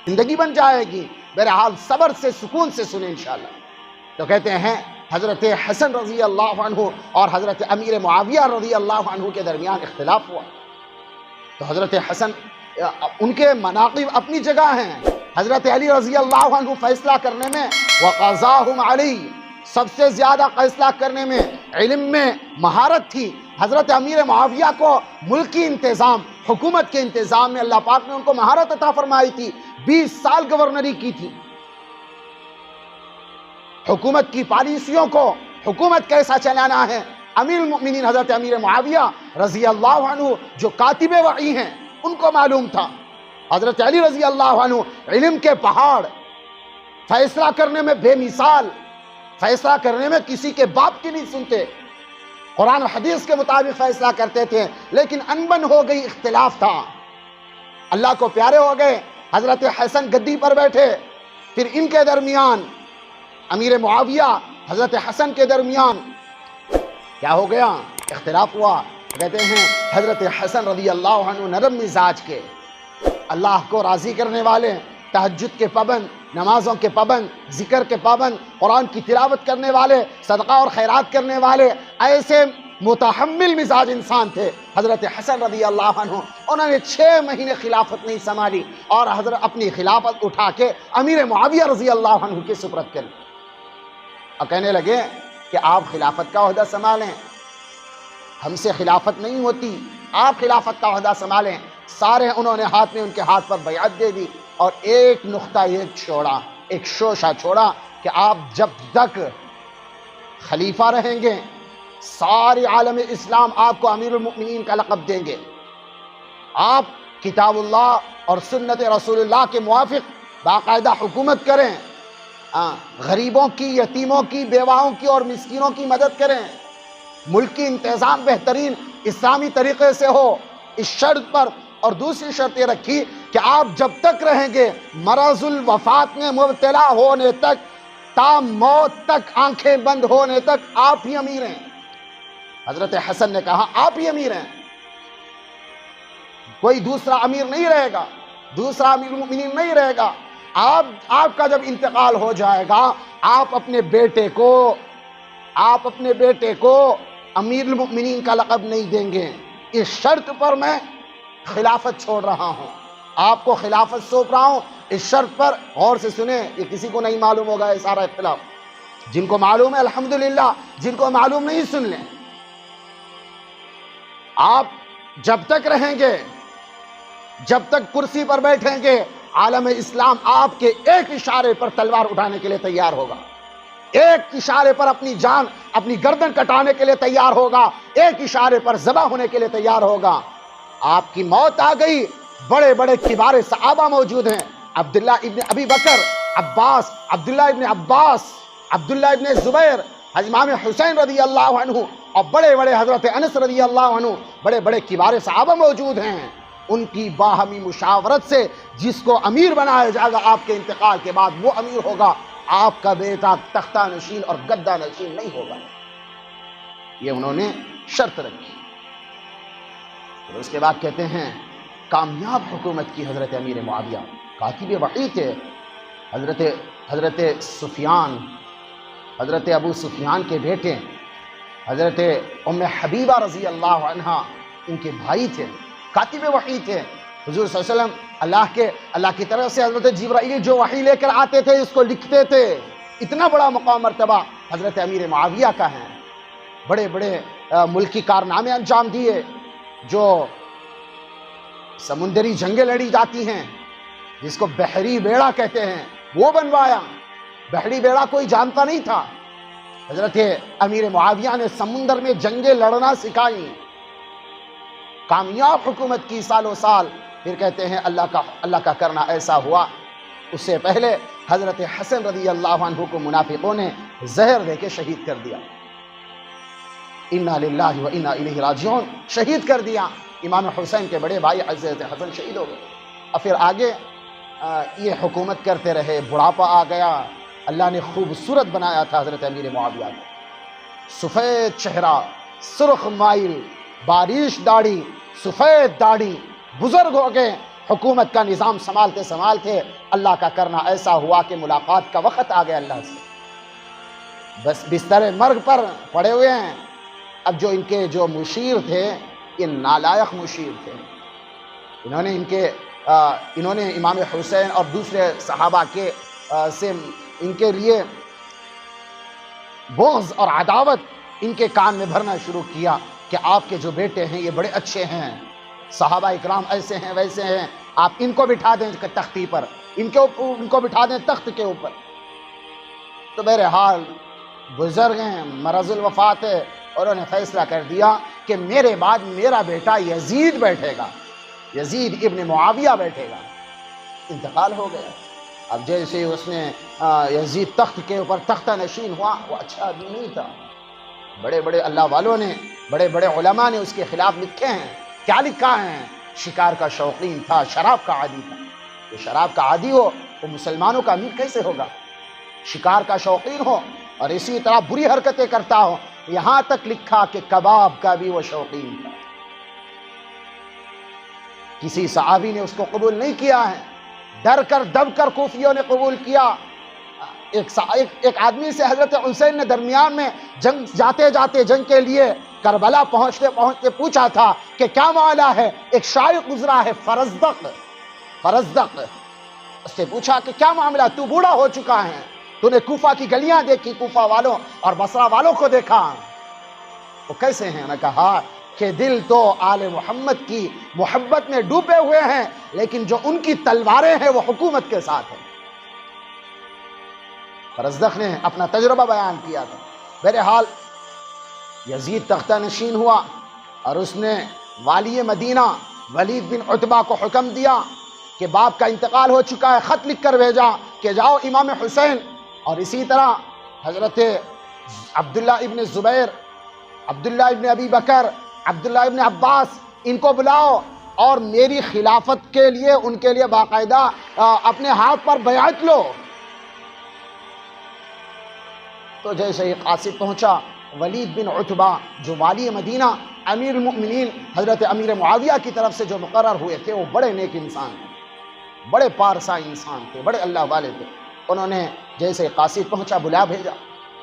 زندگی بن جائے گی۔ بہرحال صبر سے سکون سے سنیں انشاءاللہ۔ تو کہتے ہیں حضرت حسن رضی اللہ عنہ اور حضرت امیر معاویہ رضی اللہ عنہ کے درمیان اختلاف ہوا۔ تو حضرت حسن، ان کے مناقب اپنی جگہ ہیں۔ حضرت علی رضی اللہ عنہ فیصلہ کرنے میں، وقضاہم علی، سب سے زیادہ فیصلہ کرنے میں، علم میں مہارت تھی۔ حضرت امیر معاویہ کو ملکی انتظام، حکومت کے انتظام میں اللہ پاک نے ان کو مہارت عطا فرمائی تھی۔ 20 سال گورنری کی تھی۔ حکومت کی پالیسیوں کو، حکومت کیسا چلانا ہے، امیر المؤمنین حضرت امیر معاویہ رضی اللہ عنہ جو کاتب وحی ہیں ان کو معلوم تھا۔ حضرت علی رضی اللہ عنہ علم کے پہاڑ، فیصلہ کرنے میں بے مثال، فیصلہ کرنے میں کسی کے باپ کی نہیں سنتے، قرآن و حدیث کے مطابق فیصلہ کرتے تھے۔ لیکن انبن ہو گئی، اختلاف تھا، اللہ کو پیارے ہو گئے۔ حضرت حسن گدی پر بیٹھے، پھر ان کے درمیان امیر معاویہ حضرت حسن کے درمیان کیا ہو گیا؟ اختلاف ہوا۔ کہتے ہیں حضرت حسن رضی اللہ عنہ نرم مزاج کے، اللہ کو راضی کرنے والے، تہجد کے پابند، نمازوں کے پابند، ذکر کے پابند، قرآن کی تلاوت کرنے والے، صدقہ اور خیرات کرنے والے، ایسے متحمل مزاج انسان تھے حضرت حسن رضی اللہ عنہ۔ انہوں نے 6 مہینے خلافت نہیں سنبھالی اور حضرت اپنی خلافت اٹھا کے امیر معاویہ رضی اللہ عنہ کے سپرد کر، اور کہنے لگے کہ آپ خلافت کا عہدہ سنبھالیں، ہم سے خلافت نہیں ہوتی، آپ خلافت کا عہدہ سنبھالیں۔ سارے انہوں نے ہاتھ میں ان کے ہاتھ پر بیعت دے دی، اور ایک نقطہ یہ چھوڑا، ایک شوشہ چھوڑا کہ آپ جب تک خلیفہ رہیں گے سارے عالم اسلام آپ کو امیر المؤمنین کا لقب دیں گے، آپ کتاب اللہ اور سنت رسول اللہ کے موافق باقاعدہ حکومت کریں، غریبوں کی، یتیموں کی، بیواؤں کی اور مسکینوں کی مدد کریں، ملک کی انتظام بہترین اسلامی طریقے سے ہو، اس شرط پر۔ اور دوسری شرط یہ رکھی کہ آپ جب تک رہیں گے مرض الوفات میں مبتلا ہونے تک، تا موت تک، آنکھیں بند ہونے تک آپ ہی امیر ہیں۔ حضرت حسن نے کہا آپ ہی امیر ہیں، کوئی دوسرا امیر نہیں رہے گا، دوسرا امیر المؤمنین نہیں رہے گا۔ آپ کا جب انتقال ہو جائے گا، آپ اپنے بیٹے کو امیر المؤمنین کا لقب نہیں دیں گے، اس شرط پر میں خلافت چھوڑ رہا ہوں، آپ کو خلافت سونپ رہا ہوں، اس شرط پر۔ غور سے سنیں، یہ کسی کو نہیں معلوم ہوگا یہ سارا اختلاف، جن کو معلوم ہے الحمدللہ، جن کو معلوم نہیں سن لیں۔ آپ جب تک رہیں گے، جب تک کرسی پر بیٹھیں گے، عالم اسلام آپ کے ایک اشارے پر تلوار اٹھانے کے لیے تیار ہوگا، ایک اشارے پر اپنی جان، اپنی گردن کٹانے کے لیے تیار ہوگا، ایک اشارے پر ذبح ہونے کے لیے تیار ہوگا۔ آپ کی موت آ گئی، بڑے بڑے کبار صحابہ موجود ہیں، عبداللہ ابن ابی بکر، عباس، عبداللہ ابن عباس، عبداللہ ابن زبیر، امام حسین رضی اللہ عنہ، اور بڑے بڑے حضرت انس رضی اللہ عنہ، بڑے بڑے کبار صحابہ موجود ہیں۔ ان کی باہمی مشاورت سے جس کو امیر بنایا جائے گا آپ کے انتقال کے بعد، وہ امیر ہوگا، آپ کا بیٹا تختہ نشین اور گدہ نشین نہیں ہوگا۔ یہ انہوں نے شرط رکھی۔ پھر اس کے بعد کہتے ہیں کامیاب حکومت کی حضرت امیر معاویہ، کاتب وحی تھے، حضرت سفیان، حضرت ابو سفیان کے بیٹے، حضرت ام حبیبہ رضی اللہ عنہا ان کے بھائی تھے، کاتب وحی تھے۔ حضور صلی اللہ علیہ وسلم اللہ کی طرف سے حضرت جبرائیل جو وحی لے کر آتے تھے اس کو لکھتے تھے۔ اتنا بڑا مقام مرتبہ حضرت امیر معاویہ کا ہے، بڑے بڑے ملکی کارنامے انجام دیے، جو سمندری جنگیں لڑی جاتی ہیں، جس کو بحری بیڑا کہتے ہیں، وہ بنوایا۔ بحری بیڑا کوئی جانتا نہیں تھا، حضرت امیر معاویہ نے سمندر میں جنگیں لڑنا سکھائی، کامیاب حکومت کی سالوں سال۔ پھر کہتے ہیں اللہ کا کرنا ایسا ہوا، اس سے پہلے حضرت حسن رضی اللہ عنہ کو منافقوں نے زہر دے کے شہید کر دیا، انا للہ و انا الیہ راجعون، شہید کر دیا۔ امام حسین کے بڑے بھائی حضرت حسن شہید ہو گئے، اور پھر آگے یہ حکومت کرتے رہے، بڑھاپا آ گیا۔ اللہ نے خوبصورت بنایا تھا حضرت امیر معاویہ کو، سفید چہرہ، سرخ مائل، باریش داڑھی، سفید داڑھی، بزرگ ہو گئے، حکومت کا نظام سنبھالتے سنبھالتے اللہ کا کرنا ایسا ہوا کہ ملاقات کا وقت آ گیا اللہ سے، بس بستر مرگ پر پڑے ہوئے ہیں۔ اب جو ان کے جو مشیر تھے یہ نالائق مشیر تھے، انہوں نے امام حسین اور دوسرے صحابہ کے سے ان کے لیے بغض اور عداوت ان کے کان میں بھرنا شروع کیا کہ آپ کے جو بیٹے ہیں یہ بڑے اچھے ہیں، صحابہ اکرام ایسے ہیں ویسے ہیں، آپ ان کو بٹھا دیں تختی پر، ان کو بٹھا دیں تخت کے اوپر۔ تو بہرحال بزرگ ہیں، مرض الوفات ہے، اور انہوں نے فیصلہ کر دیا کہ میرے بعد میرا بیٹا یزید بیٹھے گا، یزید ابن معاویہ بیٹھے گا۔ انتقال ہو گیا۔ اب جیسے اس نے یزید تخت کے اوپر تختہ نشین ہوا، وہ اچھا آدمی نہیں تھا، بڑے بڑے اللہ والوں نے، بڑے بڑے علماء نے اس کے خلاف لکھے ہیں۔ کیا لکھا ہے؟ شکار کا شوقین تھا، شراب کا عادی تھا۔ جو شراب کا عادی ہو وہ مسلمانوں کا امیر کیسے ہوگا؟ شکار کا شوقین ہو اور اسی طرح بری حرکتیں کرتا ہو، یہاں تک لکھا کہ کباب کا بھی وہ شوقین تھا۔ کسی صحابی نے اس کو قبول نہیں کیا ہے، ڈر کر دب کر کوفیوں نے قبول کیا۔ ایک آدمی سے حضرت حسین نے درمیان میں جنگ جاتے جاتے جنگ کے لیے کربلا پہنچتے پہنچتے پوچھا تھا کہ کیا معاملہ ہے؟ ایک شاعر گزرا ہے فرزدق، اس سے پوچھا کہ کیا معاملہ، تو بوڑھا ہو چکا ہے، تو نے کوفہ کی گلیاں دیکھی، کوفہ والوں اور بصرہ والوں کو دیکھا، وہ کیسے ہیں؟ انہوں نے کہا کہ دل تو آل محمد کی محبت میں ڈوبے ہوئے ہیں، لیکن جو ان کی تلواریں ہیں وہ حکومت کے ساتھ ہیں۔ فرزدق نے اپنا تجربہ بیان کیا تھا۔ بہرحال یزید تختہ نشین ہوا اور اس نے والی مدینہ ولید بن عتبہ کو حکم دیا کہ باپ کا انتقال ہو چکا ہے، خط لکھ کر بھیجا کہ جاؤ امام حسین اور اسی طرح حضرت عبداللہ ابن زبیر، عبداللہ ابن ابی بکر، عبداللہ ابن عباس، ان کو بلاؤ اور میری خلافت کے لیے ان کے لیے باقاعدہ اپنے ہاتھ پر بیعت لو۔ تو جیسے ہی قاصد پہنچا، ولید بن عتبہ جو والی مدینہ امیر المؤمنین حضرت امیر معاویہ کی طرف سے جو مقرر ہوئے تھے، وہ بڑے نیک انسان تھے، بڑے پارسا انسان تھے، بڑے اللہ والے تھے۔ انہوں نے جیسے قاصد پہنچا بلا بھیجا،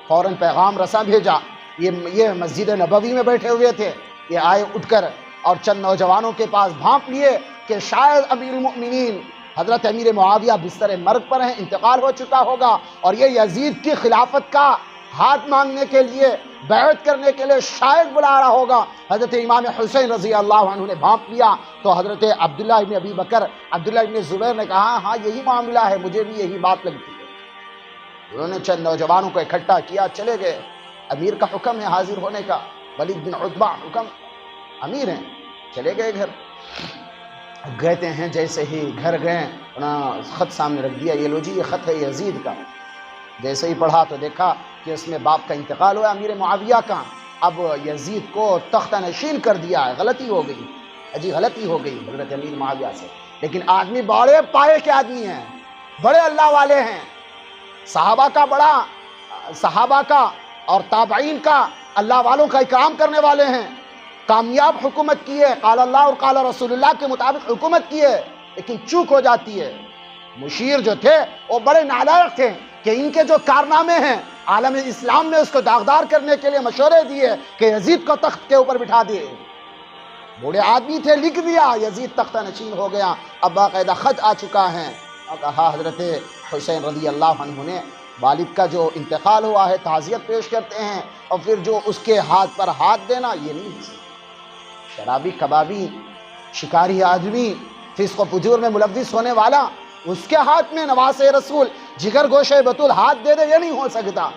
فوراً پیغام رساں بھیجا۔ یہ مسجد نبوی میں بیٹھے ہوئے تھے، یہ آئے اٹھ کر اور چند نوجوانوں کے پاس بھانپ لیے کہ شاید امیر المؤمنین حضرت امیر معاویہ بستر مرگ پر ہیں، انتقال ہو چکا ہوگا، اور یہ یزید کی خلافت کا ہاتھ مانگنے کے لیے، بیعت کرنے کے لیے شاید بلا رہا ہوگا۔ حضرت امام حسین رضی اللہ عنہ نے بھانپ لیا تو حضرت عبداللہ ابن ابی بکر، عبداللہ ابن زبیر نے کہا ہاں یہی معاملہ ہے، مجھے بھی یہی بات لگتی ہے۔ انہوں نے چند نوجوانوں کو اکٹھا کیا، چلے گئے۔ امیر کا حکم ہے حاضر ہونے کا، ولید بن عتبہ حکم امیر ہیں، چلے گئے گھر۔ کہتے ہیں جیسے ہی گھر گئے، خط سامنے رکھ دیا، یہ لو جی یہ خط ہے یزید کا۔ جیسے ہی پڑھا تو دیکھا کہ اس میں باپ کا انتقال ہوا امیر معاویہ کا، اب یزید کو تختہ نشین کر دیا ہے، غلطی ہو گئی، غلطی ہو گئی حضرت امیر معاویہ سے۔ لیکن آدمی بڑے پائے کے آدمی ہیں، بڑے اللہ والے ہیں، صحابہ کا اور تابعین کا، اللہ والوں کا اکرام کرنے والے ہیں، کامیاب حکومت کی ہے، قال اللہ اور قال رسول اللہ کے مطابق حکومت کی ہے، لیکن چوک ہو جاتی ہے۔ مشیر جو تھے وہ بڑے نالائق تھے کہ ان کے جو کارنامے ہیں عالم اسلام نے اس کو داغدار کرنے کے لیے مشورے دیے کہ یزید کو تخت کے اوپر بٹھا دیے۔ بوڑھے آدمی تھے، لکھ دیا، یزید تختہ نشین ہو گیا۔ اب باقاعدہ خط آ چکا ہے، اور کہا حضرت حسین رضی اللہ عنہ نے والد کا جو انتقال ہوا ہے تعزیت پیش کرتے ہیں، اور پھر جو اس کے ہاتھ پر ہاتھ دینا یہ نہیں ہو سکتا۔ شرابی، کبابی، شکاری آدمی، فسق و فجور میں ملوث ہونے والا، اس کے ہاتھ میں نواز رسول جگر گوشے بطول ہاتھ دے دے، یہ نہیں ہو سکتا۔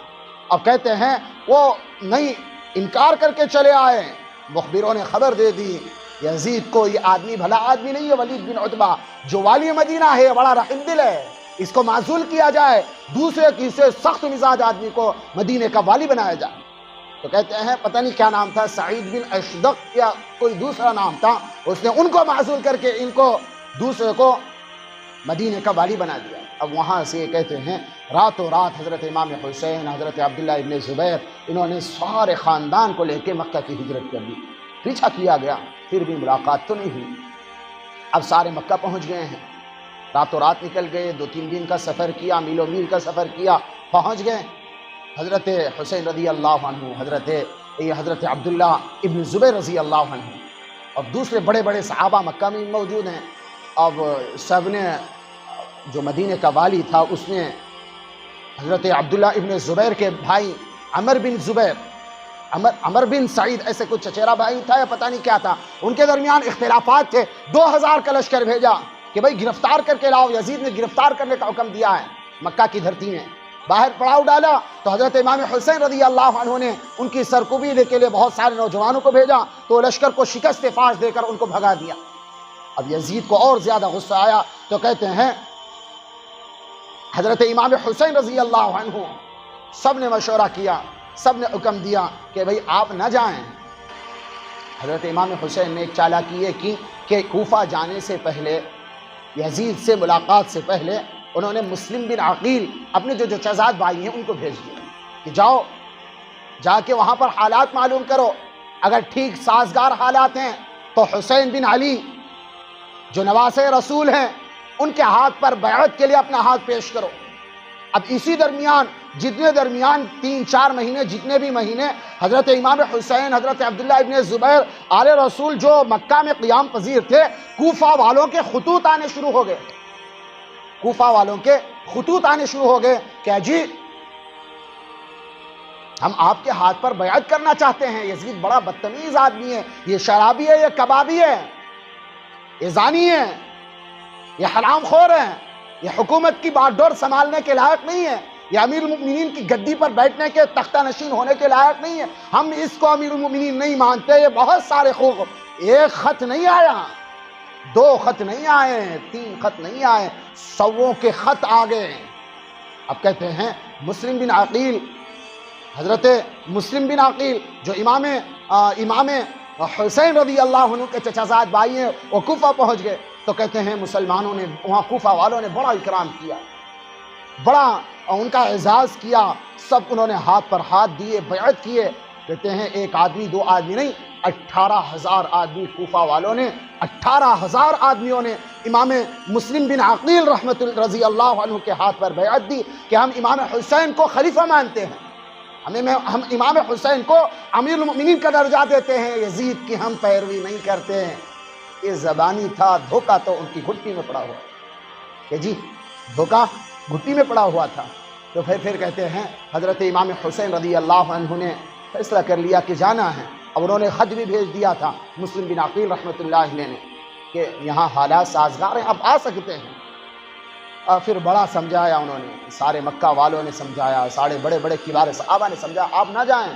اب کہتے ہیں وہ نہیں، انکار کر کے چلے آئے۔ مخبروں نے خبر دے دی یزید کو یہ آدمی بھلا آدمی نہیں ہے، ولید بن عتبہ جو والی مدینہ ہے بڑا رحم دل ہے، اس کو معزول کیا جائے، دوسرے کی سے سخت مزاج آدمی کو مدینے کا والی بنایا جائے۔ تو کہتے ہیں پتہ نہیں کیا نام تھا، سعید بن اشدق یا کوئی دوسرا نام تھا، اس نے ان کو معزول کر کے ان کو دوسرے کو مدینے کا والی بنا دیا۔ اب وہاں سے یہ کہتے ہیں راتوں رات حضرت امام حسین، حضرت عبداللہ ابن زبیر، انہوں نے سارے خاندان کو لے کے مکہ کی ہجرت کر دی۔ پیچھا کیا گیا، پھر بھی ملاقات تو نہیں ہوئی۔ اب سارے مکہ پہنچ گئے ہیں، راتوں رات نکل گئے، 2-3 دن کا سفر کیا، میل و میل کا سفر کیا، پہنچ گئے۔ حضرت حسین رضی اللہ عنہ، حضرت عبداللہ ابن زبیر رضی اللہ عنہ اور دوسرے بڑے بڑے صحابہ مکہ میں موجود ہیں۔ اب سب نے، جو مدینے کا والی تھا اس نے حضرت عبداللہ ابن زبیر کے بھائی عمر بن زبیر، عمر بن سعید، ایسے کچھ چچیرا بھائی تھا یا پتہ نہیں کیا تھا، ان کے درمیان اختلافات تھے، 2000 کا لشکر بھیجا کہ بھائی گرفتار کر کے لاؤ۔ یزید نے گرفتار کرنے کا حکم دیا ہے مکہ کی دھرتی میں، باہر پڑاؤ ڈالا تو حضرت امام حسین رضی اللہ عنہ نے ان کی سرکوبی کے لیے بہت سارے نوجوانوں کو بھیجا تو لشکر کو شکست فاش دے کر ان کو بھگا دیا۔ اب یزید کو اور زیادہ غصہ آیا تو کہتے ہیں حضرت امام حسین رضی اللہ عنہ سب نے مشورہ کیا، سب نے حکم دیا کہ بھئی آپ نہ جائیں۔ حضرت امام حسین نے ایک چالاکی یہ کی کہ کوفہ جانے سے پہلے، یزید سے ملاقات سے پہلے، انہوں نے مسلم بن عقیل اپنے جو چچزاد بھائی ہیں ان کو بھیج دیا کہ جاؤ، جا کے وہاں پر حالات معلوم کرو، اگر ٹھیک سازگار حالات ہیں تو حسین بن علی جو نواسے رسول ہیں ان کے ہاتھ پر بیعت کے لیے اپنا ہاتھ پیش کرو۔ اب اسی درمیان 3-4 مہینے، جتنے بھی مہینے حضرت امام حسین، حضرت عبداللہ ابن زبیر آل رسول جو مکہ میں قیام پذیر تھے، کوفہ والوں کے خطوط آنے شروع ہو گئے، کوفہ والوں کے خطوط آنے شروع ہو گئے کہ جی ہم آپ کے ہاتھ پر بیعت کرنا چاہتے ہیں، یزید بڑا بدتمیز آدمی ہے، یہ شرابی ہے، یہ کبابی ہے، یہ زانی ہے، یہ حرام خور ہے، یہ حکومت کی بات ڈور سنبھالنے کے لائق نہیں ہے، یہ امیر المؤمنین کی گدی پر بیٹھنے کے تختہ نشین ہونے کے لائق نہیں ہے، ہم اس کو امیر المؤمنین نہیں مانتے۔ یہ بہت سارے خوب، ایک خط نہیں آیا، 2 خط نہیں آئے، 3 خط نہیں آئے، 100 کے خط آ گئے۔ اب کہتے ہیں مسلم بن عقیل، حضرت مسلم بن عقیل جو امام حسین رضی اللہ عنہ کے چچازاد بھائی ہیں، وہ کوفہ پہنچ گئے تو کہتے ہیں مسلمانوں نے، وہاں کوفہ والوں نے بڑا اکرام کیا، بڑا ان کا اعزاز کیا، سب انہوں نے ہاتھ پر ہاتھ دیے، بیعت کیے۔ کہتے ہیں 1 آدمی 2 آدمی نہیں، 18,000 آدمی کوفہ والوں نے، 18,000 آدمیوں نے امام مسلم بن عقیل رضی اللہ عنہ کے ہاتھ پر بیعت دی کہ ہم امام حسین کو خلیفہ مانتے ہیں، ہم امام حسین کو امیر المؤمنین کا درجہ دیتے ہیں، یزید کی ہم پیروی نہیں کرتے ہیں۔ یہ زبانی تھا، دھوکہ تو ان کی گھٹی میں پڑا ہوا کہ جی دھوکہ گھٹی میں پڑا ہوا تھا۔ تو پھر کہتے ہیں حضرت امام حسین رضی اللہ عنہ نے فیصلہ کر لیا کہ جانا ہے، اب انہوں نے خط بھی بھیج دیا تھا مسلم بن عقیل رحمۃ اللہ علیہ نے کہ یہاں حالات سازگار ہیں، اب آ سکتے ہیں۔ اور پھر بڑا سمجھایا انہوں نے، سارے مکہ والوں نے سمجھایا، سارے بڑے بڑے کبار صحابہ نے سمجھا آپ نہ جائیں۔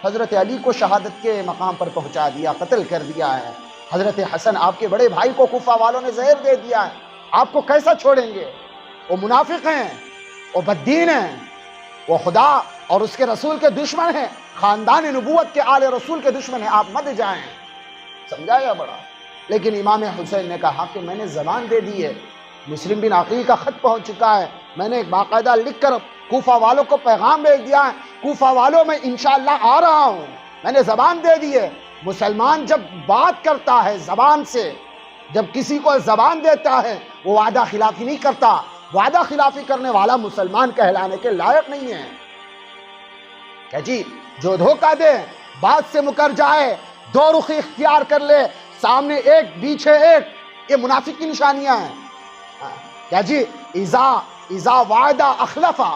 حضرت علی کو شہادت کے مقام پر پہنچا دیا، قتل کر دیا ہے۔ حضرت حسن آپ کے بڑے بھائی کو کوفہ والوں نے زہر دے دیا ہے، آپ کو کیسا چھوڑیں گے؟ وہ منافق ہیں، وہ بددین ہیں، وہ خدا اور اس کے رسول کے دشمن ہیں، خاندان نبوت کے آل رسول کے دشمن ہیں، آپ مت جائیں۔ سمجھایا بڑا، لیکن امام حسین نے کہا کہ میں نے زبان دے دی ہے، مسلم بن عقیل کا خط پہنچ چکا ہے، میں نے ایک باقاعدہ لکھ کر کوفہ والوں کو پیغام بھیج دیا ہے، کوفہ والوں میں انشاءاللہ آ رہا ہوں، میں نے زبان دے دی ہے۔ مسلمان جب بات کرتا ہے زبان سے، جب کسی کو زبان دیتا ہے وہ وعدہ خلافی نہیں کرتا، وعدہ خلافی کرنے والا مسلمان کہلانے کے لائق نہیں ہے کہ جی جو دھوکہ دے، بات سے مکر جائے، 2 رخی اختیار کر لے، سامنے ایک پیچھے ایک، یہ منافق کی نشانیاں ہیں کیا جی اذا وعدہ اخلفا،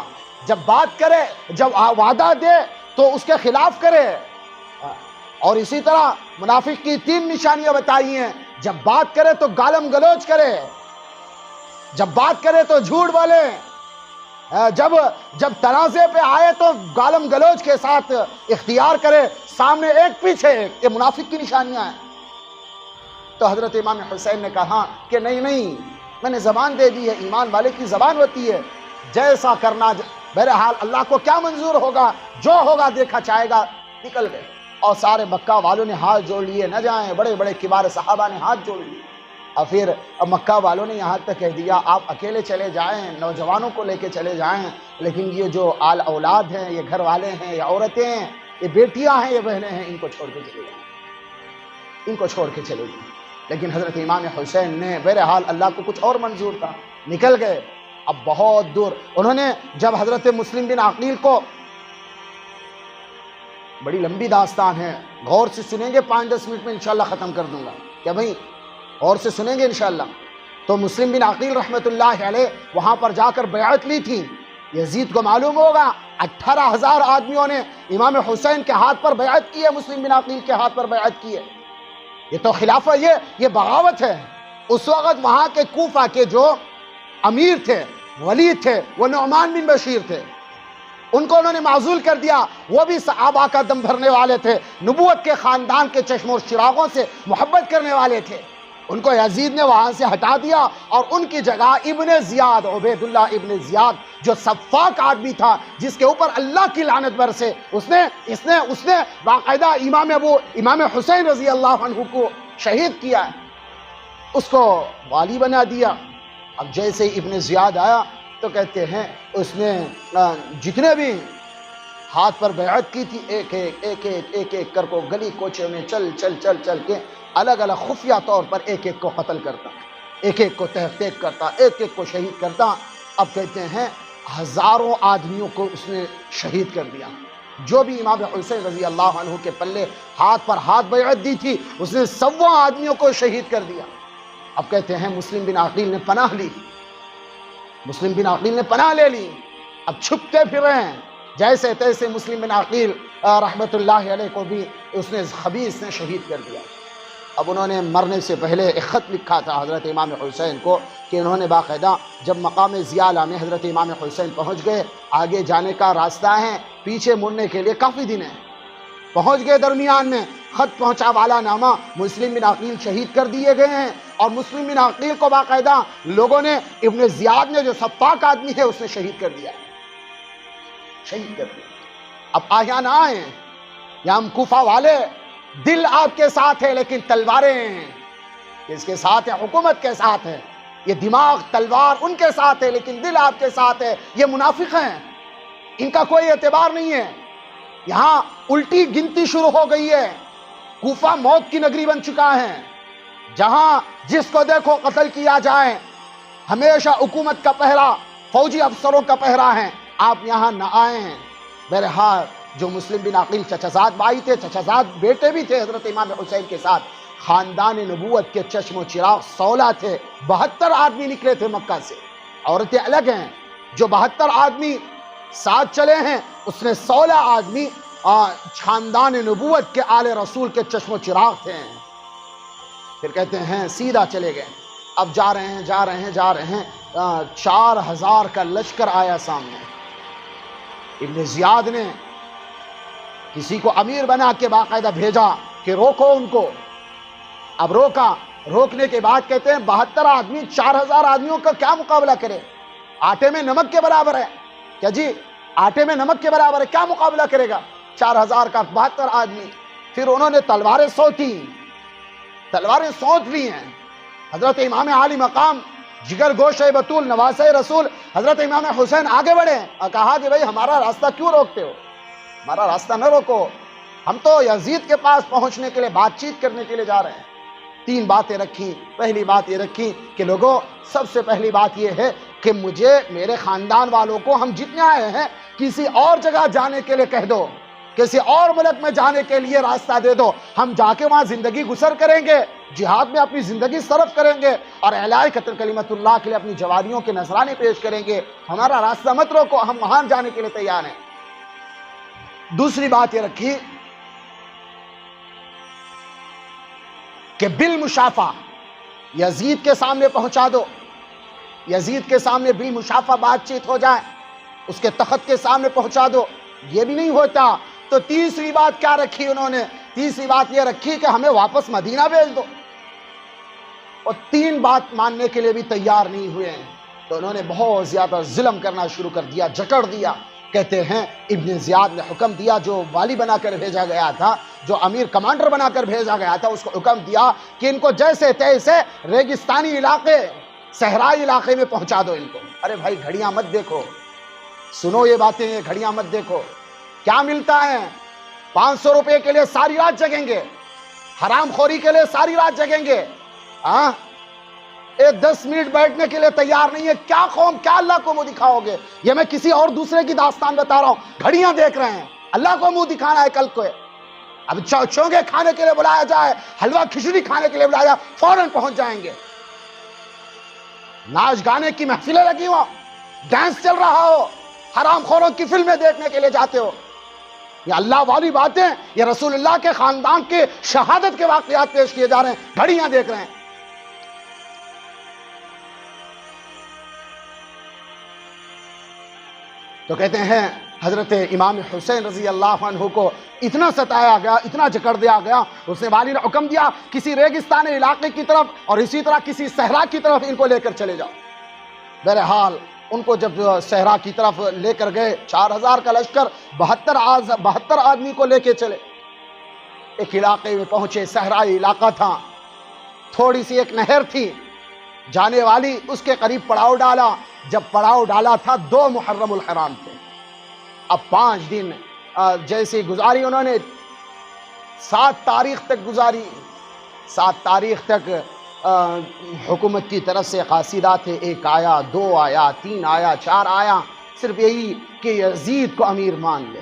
جب بات کرے، جب وعدہ دے تو اس کے خلاف کرے۔ اور اسی طرح منافق کی 3 نشانیاں بتائی ہیں، جب بات کرے تو گالم گلوچ کرے، جب بات کرے تو جھوٹ بولے، جب تنازع پہ آئے تو گالم گلوچ کے ساتھ اختیار کرے، سامنے ایک پیچھے ایک، یہ منافق کی نشانیاں ہیں۔ تو حضرت امام حسین نے کہا کہ نہیں میں نے زبان دے دی ہے، ایمان والے کی زبان ہوتی ہے، جیسا کرنا، بہرحال اللہ کو کیا منظور ہوگا، جو ہوگا دیکھا جائے گا۔ نکل گئے اور سارے مکہ والوں نے ہاتھ جوڑ لیے، نہ جائیں، بڑے بڑے کبار صحابہ نے ہاتھ جوڑ لیے۔ اور پھر مکہ والوں نے یہاں تک کہہ دیا آپ اکیلے چلے جائیں، نوجوانوں کو لے کے چلے جائیں، لیکن یہ جو آل اولاد ہیں، یہ گھر والے ہیں، یہ عورتیں ہیں، یہ بیٹیاں ہیں، یہ بہنیں ہیں، ان کو چھوڑ کے چلے جائیں، ان کو چھوڑ کے چلے جائیں۔ لیکن حضرت امام حسین نے بہرحال اللہ کو کچھ اور منظور تھا، نکل گئے اب بہت دور۔ انہوں نے جب حضرت مسلم بن عقیل کو، بڑی لمبی داستان ہے، غور سے سنیں گے، 5-10 منٹ میں انشاءاللہ ختم کر دوں گا، کیا بھائی غور سے سنیں گے انشاءاللہ؟ تو مسلم بن عقیل رحمۃ اللہ علیہ وہاں پر جا کر بیعت لی تھی۔ یزید کو معلوم ہوگا 18,000 آدمیوں نے امام حسین کے ہاتھ پر بیعت کی ہے، مسلم بن عقیل کے ہاتھ پر بیعت کی ہے۔ یہ تو خلافہ، یہ بغاوت ہے۔ اس وقت وہاں کے کوفہ کے جو امیر تھے، ولی تھے، وہ نعمان بن بشیر تھے، ان کو انہوں نے معزول کر دیا۔ وہ بھی صحابہ کا دم بھرنے والے تھے، نبوت کے خاندان کے چشم و چراغوں سے محبت کرنے والے تھے، ان کو یزید نے وہاں سے ہٹا دیا اور ان کی جگہ ابن زیاد، عبید اللہ ابن زیاد، جو سفاک آدمی تھا، جس کے اوپر اللہ کی لعنت برسے، اس نے باقاعدہ امام حسین رضی اللہ عنہ کو شہید کیا ہے، اس کو والی بنا دیا۔ اب جیسے ابن زیاد آیا تو کہتے ہیں اس نے جتنے بھی ہاتھ پر بیعت کی تھی، ایک کر کو گلی کوچے میں چل کے الگ الگ خفیہ طور پر ایک کو قتل کرتا، ایک کو تحقیق کرتا، ایک کو شہید کرتا۔ اب کہتے ہیں ہزاروں آدمیوں کو اس نے شہید کر دیا، جو بھی امام حسین رضی اللہ عنہ کے پلے ہاتھ پر ہاتھ بیعت دی تھی، اس نے 100 آدمیوں کو شہید کر دیا۔ اب کہتے ہیں مسلم بن عقیل نے پناہ لی، مسلم بن عقیل نے پناہ لے لی، اب چھپتے پھر رہے ہیں جیسے تیسے۔ مسلم بن عقیل رحمت اللہ علیہ کو بھی اس نے خبیث نے شہید کر دیا۔ اب انہوں نے مرنے سے پہلے ایک خط لکھا تھا حضرت امام حسین کو کہ انہوں نے باقاعدہ جب مقام زیالہ میں حضرت امام حسین پہنچ گئے، آگے جانے کا راستہ ہے، پیچھے مڑنے کے لیے کافی دن ہیں، پہنچ گئے درمیان میں، خط پہنچا والا نامہ، مسلم بن عقیل شہید کر دیے گئے ہیں۔ اور مسلم بن عقیل کو باقاعدہ لوگوں نے، ابن زیاد نے جو سفاک آدمی ہے اس نے شہید کر دیا، شہید کر دیا۔ اب آیا نہ آئیں، یا ہم کوفہ والے، دل آپ کے ساتھ ہے لیکن تلواریں کس کے ساتھ ہیں؟ حکومت کے ساتھ ہے۔ یہ دماغ تلوار ان کے ساتھ ہے لیکن دل آپ کے ساتھ ہے۔ یہ منافق ہیں، ان کا کوئی اعتبار نہیں ہے۔ یہاں الٹی گنتی شروع ہو گئی ہے، کوفہ موت کی نگری بن چکا ہے، جہاں جس کو دیکھو قتل کیا جائے، ہمیشہ حکومت کا پہرا، فوجی افسروں کا پہرا ہے، آپ یہاں نہ آئیں۔ بہرحال جو مسلم بن عقیل چچزاد بھائی تھے، چچزاد بیٹے بھی تھے حضرت امام حسین کے ساتھ، خاندان نبوت کے چشم و چراغ 16 تھے، 72 آدمی نکلے تھے مکہ سے، عورتیں الگ ہیں۔ جو 72 آدمی ساتھ چلے ہیں، اس نے 16 آدمی خاندان نبوت کے آل رسول کے چشم و چراغ تھے۔ پھر کہتے ہیں سیدھا چلے گئے، اب جا رہے ہیں 4000 کا لشکر آیا سامنے۔ ابن زیاد نے کسی کو امیر بنا کے باقاعدہ بھیجا کہ روکو ان کو۔ اب روکنے کے بعد کہتے ہیں 72 آدمی 4000 آدمیوں کا کیا مقابلہ کرے؟ آٹے میں نمک کے برابر ہے کیا جی؟ آٹے میں نمک کے برابر ہے، کیا مقابلہ کرے گا 4000 کا 72 آدمی؟ پھر انہوں نے تلواریں سونت لی ہیں۔ حضرت امام عالی مقام، جگر گوشہ بطول، نواسہ رسول حضرت امام حسین آگے بڑھے اور کہا کہ بھائی ہمارا راستہ کیوں روکتے ہو؟ ہمارا راستہ نہ روکو، ہم تو یزید کے پاس پہنچنے کے لیے، بات چیت کرنے کے لیے جا رہے ہیں۔ 3 باتیں رکھی۔ پہلی بات یہ رکھی کہ لوگوں، سب سے پہلی بات یہ ہے کہ مجھے، میرے خاندان والوں کو، ہم جتنے آئے ہیں، کسی اور جگہ جانے کے لیے کہہ دو، کسی اور ملک میں جانے کے لیے راستہ دے دو، ہم جا کے وہاں زندگی گزر کریں گے، جہاد میں اپنی زندگی صرف کریں گے اور اعلاء کلمت اللہ کے لیے اپنی جوانیوں کے نذرانے پیش کریں گے، ہمارا راستہ مت روکو، ہم وہاں جانے کے لیے تیار ہیں۔ دوسری بات یہ رکھی کہ بالمشافہ یزید کے سامنے پہنچا دو، یزید کے سامنے بالمشافہ بات چیت ہو جائے، اس کے تخت کے سامنے پہنچا دو۔ یہ بھی نہیں ہوتا تو تیسری بات کیا رکھی انہوں نے؟ تیسری بات یہ رکھی کہ ہمیں واپس مدینہ بھیج دو، اور 3 بات ماننے کے لیے بھی تیار نہیں ہوئے ہیں تو انہوں نے بہت زیادہ ظلم کرنا شروع کر دیا، جکڑ دیا۔ کہتے ہیں ابن زیاد نے حکم دیا، جو والی بنا کر بھیجا گیا تھا، جو امیر کمانڈر بنا کر بھیجا گیا تھا، اس کو حکم دیا کہ ان کو جیسے تیسے ریگستانی علاقے، صحرائی علاقے میں پہنچا دو ان کو۔ ارے بھائی گھڑیاں مت دیکھو، سنو یہ باتیں، یہ گھڑیاں مت دیکھو، کیا ملتا ہے؟ 500 روپے کے لیے ساری رات جگیں گے، حرام خوری کے لیے ساری رات جگیں گے، ہاں، ایک 10 منٹ بیٹھنے کے لیے تیار نہیں ہے. کیا قوم، کیا اللہ کو منہ دکھاؤ گے؟ یہ میں کسی اور دوسرے کی داستان بتا رہا ہوں. گھڑیاں دیکھ رہے ہیں، اللہ کو منہ دکھانا ہے کل کو. اب چونگے کھانے کے لیے بلایا جائے، حلوہ کھچڑی کھانے کے لیے بلایا، فوراً پہنچ جائیں گے. ناچ گانے کی محفلیں لگی ہو، ڈانس چل رہا ہو، حرام خوروں کی فلمیں دیکھنے کے لیے جاتے ہو. یہ اللہ والی باتیں، یہ رسول اللہ کے خاندان کے شہادت کے واقعات پیش کیے جا رہے ہیں، گھڑیاں دیکھ رہے ہیں. تو کہتے ہیں حضرت امام حسین رضی اللہ عنہ کو اتنا ستایا گیا، اتنا جکڑ دیا گیا، اس نے والی نے حکم دیا کسی ریگستان علاقے کی طرف اور اسی طرح کسی صحرا کی طرف ان کو لے کر چلے جاؤ. بہرحال ان کو جب صحرا کی طرف لے کر گئے، 4000 کا لشکر 72 آدمی کو لے کے چلے. ایک علاقے میں پہنچے، صحرائی علاقہ تھا، تھوڑی سی ایک نہر تھی جانے والی، اس کے قریب پڑاؤ ڈالا. جب پڑاؤ ڈالا تھا 2 محرم الحرام تھے. اب 5 دن جیسی گزاری انہوں نے، 7 تاریخ تک گزاری. 7 تاریخ تک حکومت کی طرف سے قاصدات تھے، 1 آیا، 2 آیا، 3 آیا، 4 آیا، صرف یہی کہ یزید کو امیر مان لے،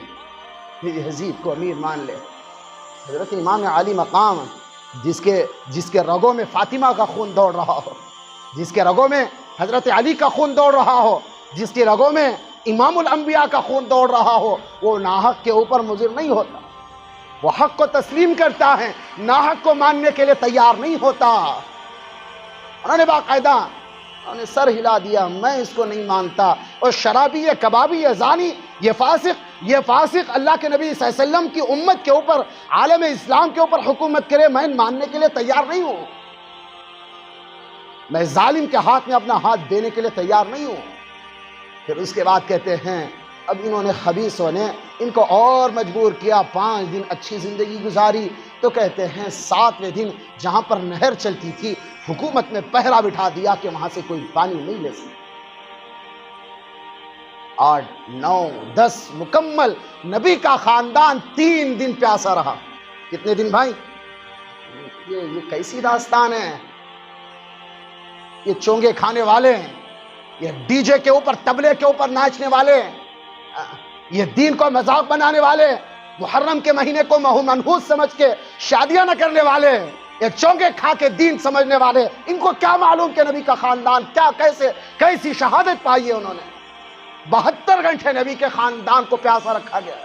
یزید کو امیر مان لے. حضرت امام علی مقام، جس کے رگوں میں فاطمہ کا خون دوڑ رہا ہو، جس کے رگوں میں حضرت علی کا خون دوڑ رہا ہو، جس کے رگوں میں امام الانبیاء کا خون دوڑ رہا ہو، وہ ناحق کے اوپر مضر نہیں ہوتا. وہ حق کو تسلیم کرتا ہے، ناحق کو ماننے کے لیے تیار نہیں ہوتا. انہوں نے باقاعدہ انہوں نے سر ہلا دیا، میں اس کو نہیں مانتا. اور شرابی ہے، کبابی ہے، زانی، یہ فاسق اللہ کے نبی صلی اللہ علیہ وسلم کی امت کے اوپر، عالم اسلام کے اوپر حکومت کرے، میں ماننے کے لیے تیار نہیں ہوں. میں ظالم کے ہاتھ میں اپنا ہاتھ دینے کے لیے تیار نہیں ہوں. پھر اس کے بعد کہتے ہیں اب انہوں نے خبیثوں نے ان کو اور مجبور کیا. 5 دن اچھی زندگی گزاری. تو کہتے ہیں 7ویں دن جہاں پر نہر چلتی تھی، حکومت نے پہرا بٹھا دیا کہ وہاں سے کوئی پانی نہیں لے سکتا. 8 9 10 مکمل نبی کا خاندان 3 دن پیاسا رہا. کتنے دن بھائی؟ یہ کیسی داستان ہے؟ یہ چونگے کھانے والے ہیں، یہ ڈی جے کے اوپر، تبلے کے اوپر ناچنے والے، یہ دین کو مذاق بنانے والے، محرم کے مہینے کو منحوس سمجھ کے شادیاں نہ کرنے والے، یہ چونگے کھا کے دین سمجھنے والے، ان کو کیا معلوم کہ نبی کا خاندان کیسی شہادت پائی ہے انہوں نے. 72 گھنٹے نبی کے خاندان کو پیاسا رکھا گیا.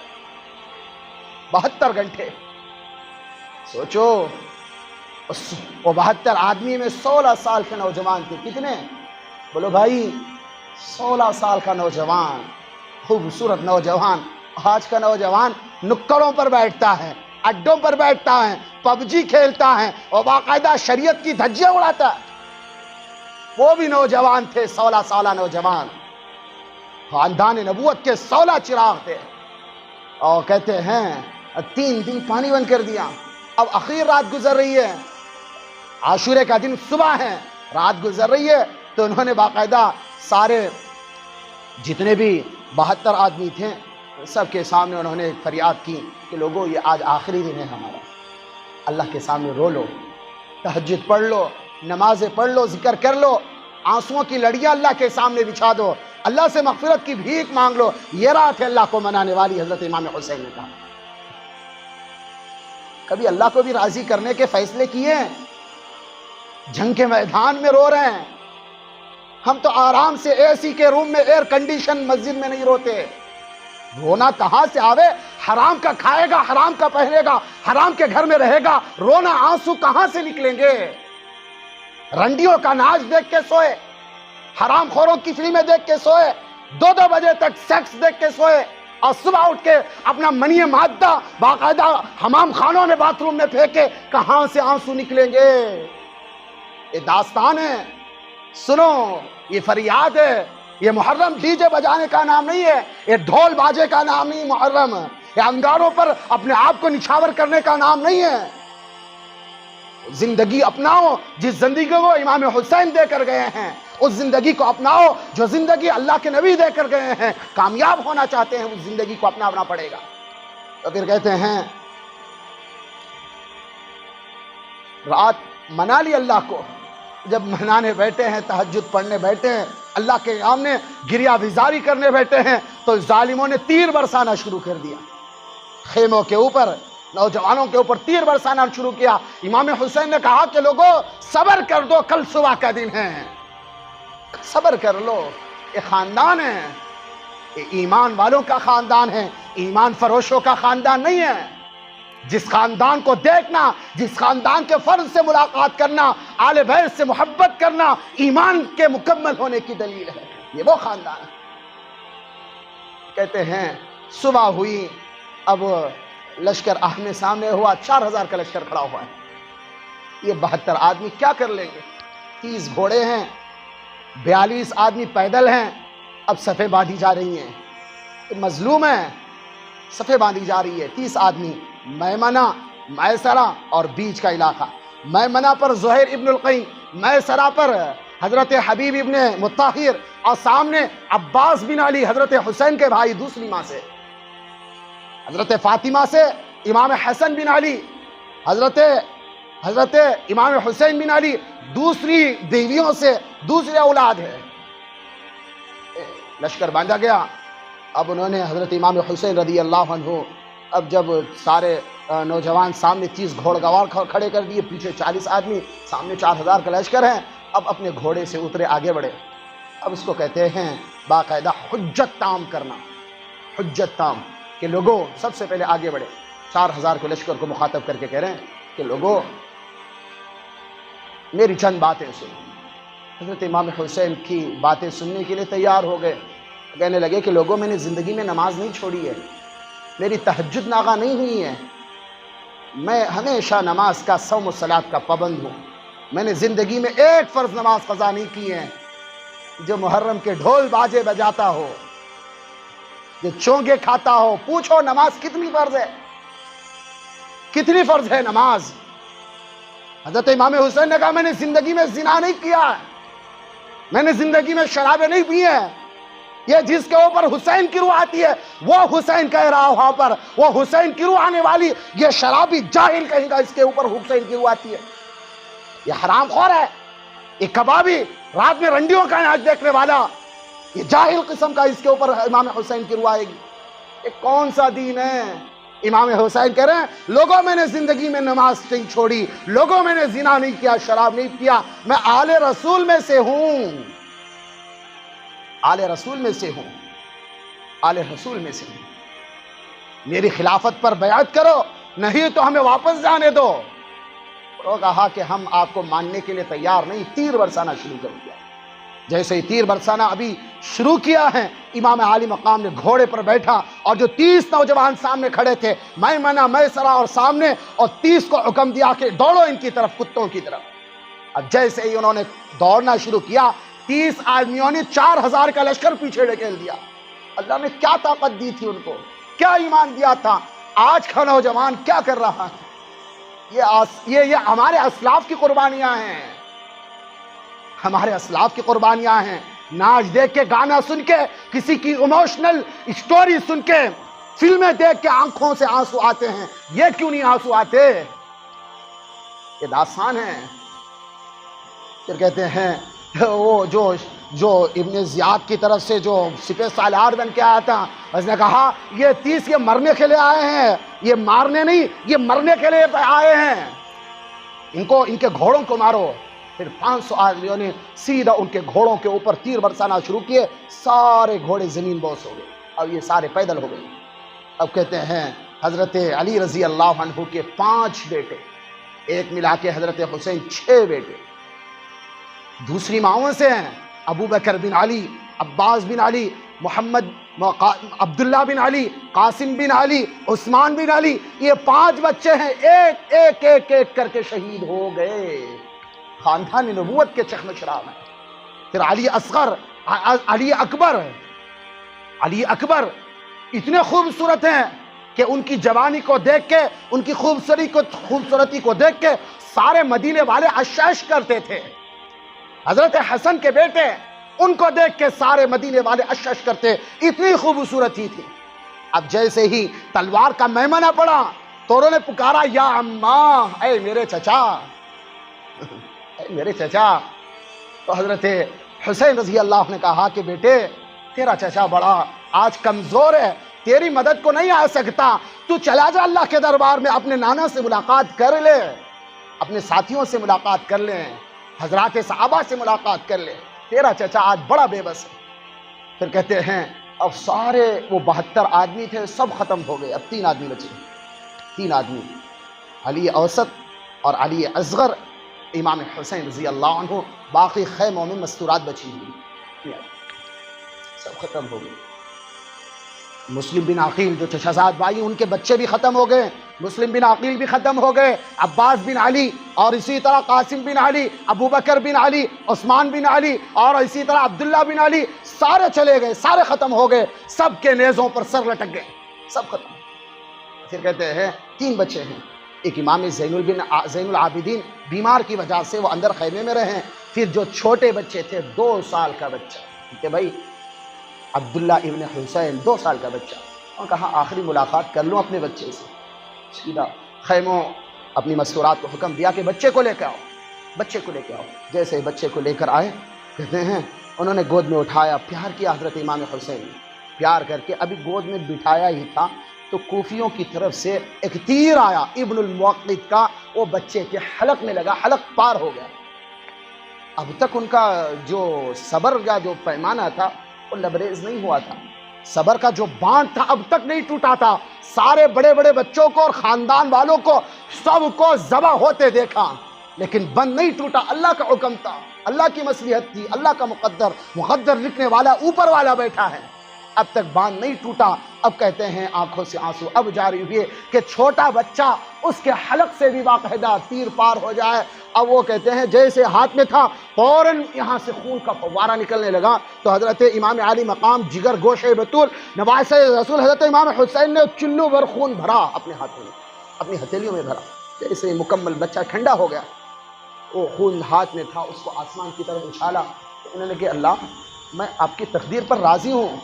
72 گھنٹے. سوچو، وہ 72 آدمی میں 16 سال کے نوجوان تھے. کتنے؟ بولو بھائی، 16 سال کا نوجوان، خوبصورت نوجوان. آج کا نوجوان نکڑوں پر بیٹھتا ہے، اڈوں پر بیٹھتا ہے، پب جی کھیلتا ہے اور باقاعدہ شریعت کی دھجیاں اڑاتا ہے. وہ بھی نوجوان تھے، 16 سالہ نوجوان، خاندان نبوت کے 16 چراغ تھے. اور کہتے ہیں 3 دن پانی بند کر دیا. اب اخیر رات گزر رہی ہے، عاشورے کا دن صبح ہے، رات گزر رہی ہے. تو انہوں نے باقاعدہ سارے جتنے بھی 72 آدمی تھے سب کے سامنے انہوں نے فریاد کی کہ لوگوں، یہ آج آخری دن ہے ہمارا، اللہ کے سامنے رو لو، تہجد پڑھ لو، نمازیں پڑھ لو، ذکر کر لو، آنسوؤں کی لڑیاں اللہ کے سامنے بچھا دو، اللہ سے مغفرت کی بھیک مانگ لو. یہ رات ہے اللہ کو منانے والی. حضرت امام حسین نے کہا کبھی اللہ کو بھی راضی کرنے کے فیصلے کیے ہیں؟ جنگ کے میدان میں رو رہے ہیں. ہم تو آرام سے اے سی کے روم میں، ایئر کنڈیشن مسجد میں نہیں روتے. رونا کہاں سے آوے؟ حرام کا کھائے گا، حرام کا پہنے گا، حرام کے گھر میں رہے گا، رونا آنسو کہاں سے نکلیں گے؟ رنڈیوں کا ناچ دیکھ کے سوئے، حرام خوروں کی فلمیں دیکھ کے سوئے، 2 بجے تک سیکس دیکھ کے سوئے، اور صبح اٹھ کے اپنا منی مادہ باقاعدہ حمام خانوں میں، باتھ روم میں پھینکے، کہاں سے آنسو نکلیں گے؟ یہ داستان ہے، سنو، یہ فریاد ہے. یہ محرم ڈی جے بجانے کا نام نہیں ہے، یہ ڈھول باجے کا نام نہیں محرم، یہ انگاروں پر اپنے آپ کو نچھاور کرنے کا نام نہیں ہے. زندگی اپناؤ جس زندگی کو امام حسین دے کر گئے ہیں، اس زندگی کو اپناؤ جو زندگی اللہ کے نبی دے کر گئے ہیں. کامیاب ہونا چاہتے ہیں، اس زندگی کو اپنانا پڑے گا. تو پھر کہتے ہیں رات منا لی اللہ کو، جب منانے بیٹھے ہیں، تہجد پڑھنے بیٹھے ہیں، اللہ کے سامنے گریہ وزاری کرنے بیٹھے ہیں، تو ظالموں نے تیر برسانا شروع کر دیا، خیموں کے اوپر، نوجوانوں کے اوپر تیر برسانا شروع کیا۔ امام حسین نے کہا کہ لوگوں صبر کر دو، کل صبح کا دن ہے، صبر کر لو، یہ خاندان ہے، یہ ایمان والوں کا خاندان ہے، ایمان فروشوں کا خاندان نہیں ہے۔ جس خاندان کو دیکھنا، جس خاندان کے فرد سے ملاقات کرنا، آل بیت سے محبت کرنا ایمان کے مکمل ہونے کی دلیل ہے، یہ وہ خاندان ہے۔ کہتے ہیں صبح ہوئی، اب لشکر آمنے سامنے ہوا، 4000 کا لشکر کھڑا ہوا ہے۔ یہ 72 آدمی کیا کر لیں گے؟ 30 گھوڑے ہیں، 42 آدمی پیدل ہیں، اب صفیں باندھی جا رہی ہیں، مظلوم ہیں، صفیں باندھی جا رہی ہے، 30 آدمی، میمنہ، میسرہ اور بیچ کا علاقہ، میمنہ پر زہیر ابن القیم، میسرہ پر حضرت حبیب ابن مطہر، اور سامنے عباس بن علی حضرت حسین کے بھائی دوسری ماں سے، حضرت فاطمہ سے امام حسن بن علی، حضرت امام حسین بن علی دوسری بیویوں سے دوسری اولاد ہے۔ لشکر باندھا گیا، اب انہوں نے حضرت امام حسین رضی اللہ عنہ، اب جب سارے نوجوان سامنے 30 گھوڑگوار کھڑے کر دیے، پیچھے 40 آدمی، سامنے 4000 کا لشکر ہے، اب اپنے گھوڑے سے اترے، آگے بڑھے۔ اب اس کو کہتے ہیں باقاعدہ حجت تام کرنا، حجت تام، کہ لوگوں سب سے پہلے آگے بڑھے، 4000 کے لشکر کو مخاطب کر کے کہہ رہے ہیں کہ لوگوں میری چند باتیں سنو۔ حضرت امام حسین کی باتیں سننے کے لیے تیار ہو گئے، کہنے لگے کہ لوگوں میں نے زندگی میں نماز نہیں چھوڑی ہے، میری تہجد ناغہ نہیں ہوئی ہے، میں ہمیشہ نماز کا، صوم و صلاۃ کا پابند ہوں، میں نے زندگی میں ایک فرض نماز قضا نہیں کی ہے۔ جو محرم کے ڈھول باجے بجاتا ہو، جو چونگے کھاتا ہو، پوچھو نماز کتنی فرض ہے، کتنی فرض ہے نماز؟ حضرت امام حسین نے کہا میں نے زندگی میں زنا نہیں کیا ہے، میں نے زندگی میں شرابیں نہیں پی ہیں، یہ جس کے اوپر حسین کی روح آتی ہے وہ حسین کہہ رہا وہاں پر، وہ حسین کی روح آنے والی، یہ شرابی جاہل کہیں گا اس کے اوپر حسین کی روح آتی ہے، یہ حرام خور ہے، یہ کبابی، رات میں رنڈیوں کا ناچ دیکھنے والا، یہ جاہل قسم کا اس کے اوپر امام حسین کی روح آئے گی۔ یہ کون سا دین ہے؟ امام حسین کہہ رہے ہیں لوگوں میں نے زندگی میں نماز نہیں چھوڑی، لوگوں میں نے زنا نہیں کیا، شراب نہیں پیا، میں آل رسول میں سے ہوں، آل رسول میں سے ہوں، آل رسول میں سے ہوں، میری خلافت پر بیعت کرو، نہیں تو ہمیں واپس جانے دو۔ وہ کہا کہ ہم آپ کو ماننے کے لیے تیار نہیں، تیر برسانا شروع کر دیا۔ جیسے ہی تیر برسانا ابھی شروع کیا ہے، امام عالی مقام نے گھوڑے پر بیٹھا، اور جو 30 نوجوان سامنے کھڑے تھے، میمنہ، میسرہ اور سامنے، اور 30 کو حکم دیا کہ دوڑو ان کی طرف، کتوں کی طرف۔ اب جیسے ہی انہوں نے دوڑنا شروع کیا، 30 آدمیوں نے 4000 کا لشکر پیچھے ڈھکیل دیا۔ اللہ نے کیا طاقت دی تھی ان کو، کیا ایمان دیا تھا؟ آج کا نوجوان کیا کر رہا ہے؟ یہ ہمارے اسلاف کی قربانیاں ہیں، ہمارے اسلاف کی قربانیاں ہیں۔ ناچ دیکھ کے، گانا سن کے، کسی کی ایموشنل اسٹوری سن کے، فلمیں دیکھ کے آنکھوں سے آنسو آتے ہیں، یہ کیوں نہیں آنسو آتے؟ یہ داستان ہے۔ پھر کہتے ہیں وہ جو ابن زیاد کی طرف سے جو سپہ سالار بن کے آیا تھا، اس نے کہا یہ 30 یہ مرنے کے لیے آئے ہیں، یہ مارنے نہیں، یہ مرنے کے لیے آئے ہیں، ان کے گھوڑوں کو مارو۔ پھر 500 آدمیوں نے سیدھا ان کے گھوڑوں کے اوپر تیر برسانا شروع کیے، سارے گھوڑے زمین بوس ہو گئے، اب یہ سارے پیدل ہو گئے۔ اب کہتے ہیں حضرت علی رضی اللہ عنہ کے 5 بیٹے، ایک ملا کے حضرت حسین 6 بیٹے، دوسری ماؤں سے ہیں ابو بکر بن علی، عباس بن علی، محمد عبداللہ بن علی، قاسم بن علی، عثمان بن علی، یہ 5 بچے ہیں، ایک کر کے شہید ہو گئے۔ خاندان نبوت کے چشم چراغ ہیں۔ پھر علی اصغر، علی اکبر اتنے خوبصورت ہیں کہ ان کی جوانی کو دیکھ کے، ان کی خوبصورتی کو دیکھ کے سارے مدینے والے اشش کرتے تھے۔ حضرت حسن کے بیٹے، ان کو دیکھ کے سارے مدینے والے اشش کرتے، اتنی خوبصورتی تھی۔ اب جیسے ہی تلوار کا میمنہ پڑا تو انہوں نے پکارا یا اماں، اے میرے چچا، اے میرے چچا، تو حضرت حسین رضی اللہ عنہ نے کہا کہ بیٹے تیرا چچا بڑا آج کمزور ہے، تیری مدد کو نہیں آ سکتا، تو چلا جا اللہ کے دربار میں، اپنے نانا سے ملاقات کر لے، اپنے ساتھیوں سے ملاقات کر لیں، حضرات صحابہ سے ملاقات کر لے، تیرا چچا آج بڑا بے بس ہے۔ پھر کہتے ہیں اب سارے وہ 72 آدمی تھے سب ختم ہو گئے، اب 3 آدمی بچے، 3 آدمی، علی اوسط اور علی اصغر، امام حسین رضی اللہ عنہ، باقی خیموں میں مستورات بچی ہوئی، سب ختم ہو گئے۔ مسلم بن عقیل جو چچازاد بھائی ان کے بچے بھی ختم ہو گئے، مسلم بن عقیل بھی ختم ہو گئے، عباس بن علی اور اسی طرح قاسم بن علی، ابو بکر بن علی، عثمان بن علی اور اسی طرح عبداللہ بن علی، سارے چلے گئے، سارے ختم ہو گئے، سب کے نیزوں پر سر لٹک گئے، سب ختم۔ پھر کہتے ہیں 3 بچے ہیں، ایک امام زین العابدین بیمار کی وجہ سے وہ اندر خیمے میں رہے، پھر جو چھوٹے بچے تھے 2 سال کا بچہ، کہ بھائی عبداللہ ابن حسین 2 سال کا بچہ، اور کہا آخری ملاقات کر لوں اپنے بچے سے، سیدھا خیموں اپنی مستورات کو حکم دیا کہ بچے کو لے کے آؤ، بچے کو لے کے آؤ۔ جیسے بچے کو لے کر آئے، کہتے ہیں انہوں نے گود میں اٹھایا، پیار کیا حضرت امام حسین نے، پیار کر کے ابھی گود میں بٹھایا ہی تھا تو کوفیوں کی طرف سے ایک تیر آیا ابن الموقد کا، وہ بچے کے حلق میں لگا، حلق پار ہو گیا۔ اب تک ان کا جو صبر کا جو پیمانہ تھا وہ لبریز نہیں ہوا تھا، صبر کا جو باندھ تھا اب تک نہیں ٹوٹا تھا، سارے بڑے بڑے بچوں کو اور خاندان والوں کو سب کو ذبح ہوتے دیکھا، لیکن بند نہیں ٹوٹا، اللہ کا حکم تھا، اللہ کی مصلحت تھی، اللہ کا مقدر لکھنے والا اوپر والا بیٹھا ہے، اب تک باندھ نہیں ٹوٹا۔ اب کہتے ہیں آنکھوں سے آنسو اب جاری ہوئے کہ چھوٹا بچہ اس کے حلق سے بھی باقاعدہ تیر پار ہو جائے۔ اب وہ کہتے ہیں جیسے ہاتھ میں تھا فوراً یہاں سے خون کا فوارہ نکلنے لگا، تو حضرت امام علی مقام جگر گوشے بطول نواسہ رسول حضرت امام حسین نے چلو بھر خون بھرا اپنے ہاتھوں میں، اپنی ہتھیلیوں میں بھرا، جیسے مکمل بچہ ٹھنڈا ہو گیا، وہ خون ہاتھ میں تھا، اس کو آسمان کی طرف اچھالا۔ انہوں نے کہا اللہ میں آپ کی تقدیر پر راضی ہوں،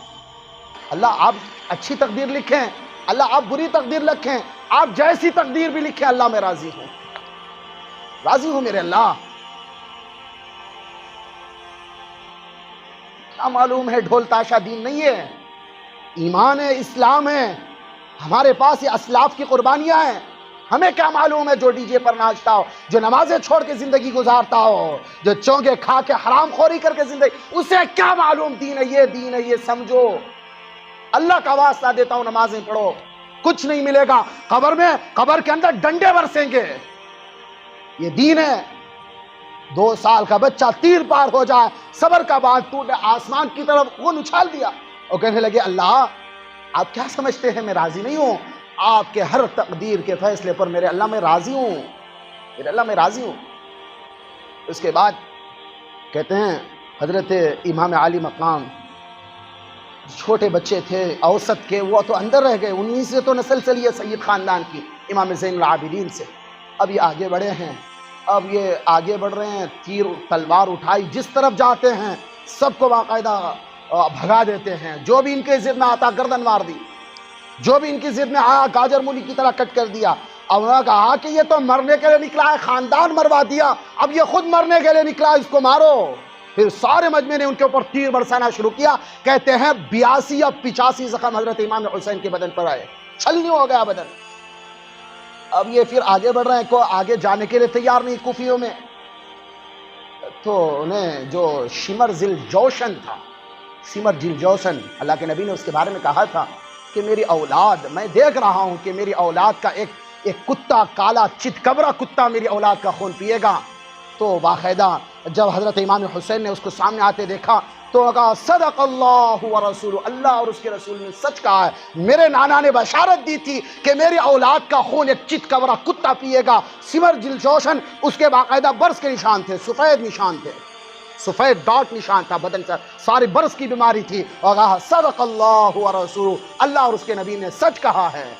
اللہ آپ اچھی تقدیر لکھیں، اللہ آپ بری تقدیر لکھیں، آپ جیسی تقدیر بھی لکھیں، اللہ میں راضی ہوں، راضی ہوں میرے اللہ۔ کیا معلوم ہے ڈھول تاشا دین نہیں ہے، ایمان ہے، اسلام ہے، ہمارے پاس یہ اسلاف کی قربانیاں ہیں۔ ہمیں کیا معلوم ہے جو ڈی جے پر ناچتا ہو، جو نمازیں چھوڑ کے زندگی گزارتا ہو، جو چونکے کھا کے حرام خوری کر کے زندگی، اسے کیا معلوم دین ہے، یہ دین ہے، یہ سمجھو۔ اللہ کا واسطہ دیتا ہوں نمازیں پڑھو، کچھ نہیں ملے گا قبر میں، قبر کے اندر ڈنڈے برسیں گے، یہ دین ہے۔ 2 سال کا بچہ تیر پار ہو جائے، صبر کا بات ٹوٹ، آسمان کی طرف خون اچھال دیا اور کہنے لگے اللہ آپ کیا سمجھتے ہیں میں راضی نہیں ہوں، آپ کے ہر تقدیر کے فیصلے پر میرے اللہ میں راضی ہوں، میرے اللہ میں راضی ہوں۔ اس کے بعد کہتے ہیں حضرت امام علی مقام چھوٹے بچے تھے اوسط کے، وہ تو اندر رہ گئے، انہی سے تو نسل چلی ہے سید خاندان کی، امام زین العابدین سے۔ اب یہ آگے بڑھے ہیں، اب یہ آگے بڑھ رہے ہیں، تیر تلوار اٹھائی، جس طرف جاتے ہیں سب کو باقاعدہ بھگا دیتے ہیں، جو بھی ان کے ضد میں آتا گردن مار دی، جو بھی ان کی ضد میں آیا گاجر مولی کی طرح کٹ کر دیا۔ اب انہوں نے کہا کہ یہ تو مرنے کے لیے نکلا ہے، خاندان مروا دیا، اب یہ خود مرنے کے لیے نکلا، اس کو مارو۔ پھر سارے مجمع نے ان کے اوپر تیر برسانا شروع کیا، کہتے ہیں 82 یا 85 زخم حضرت امام حسین کے بدن پر آئے، چھلنی ہو گیا بدن۔ اب یہ پھر آگے بڑھ رہے ہیں، کو آگے جانے کے لیے تیار نہیں کوفیوں میں، تو انہیں جو شمر ذل جوشن تھا، سمر ذل جوشن، اللہ کے نبی نے اس کے بارے میں کہا تھا کہ میری اولاد، میں دیکھ رہا ہوں کہ میری اولاد کا ایک کتا، کالا چتکبرا کتا میری اولاد کا خون پیے گا۔ تو باقاعدہ جب حضرت امام حسین نے اس کو سامنے آتے دیکھا تو کہا صدق اللہ و رسول، اللہ اور اس کے رسول نے سچ کہا ہے، میرے نانا نے بشارت دی تھی کہ میری اولاد کا خون ایک چتکبرا کتا پیے گا۔ سمر ذل جوشن، اس کے باقاعدہ برس کے نشان تھے، سفید نشان تھے، سفید ڈاٹ نشان تھا بدن سے، ساری برس کی بیماری تھی، اور کہا صدق اللہ و رسول، اللہ اور اس کے نبی نے سچ کہا ہے۔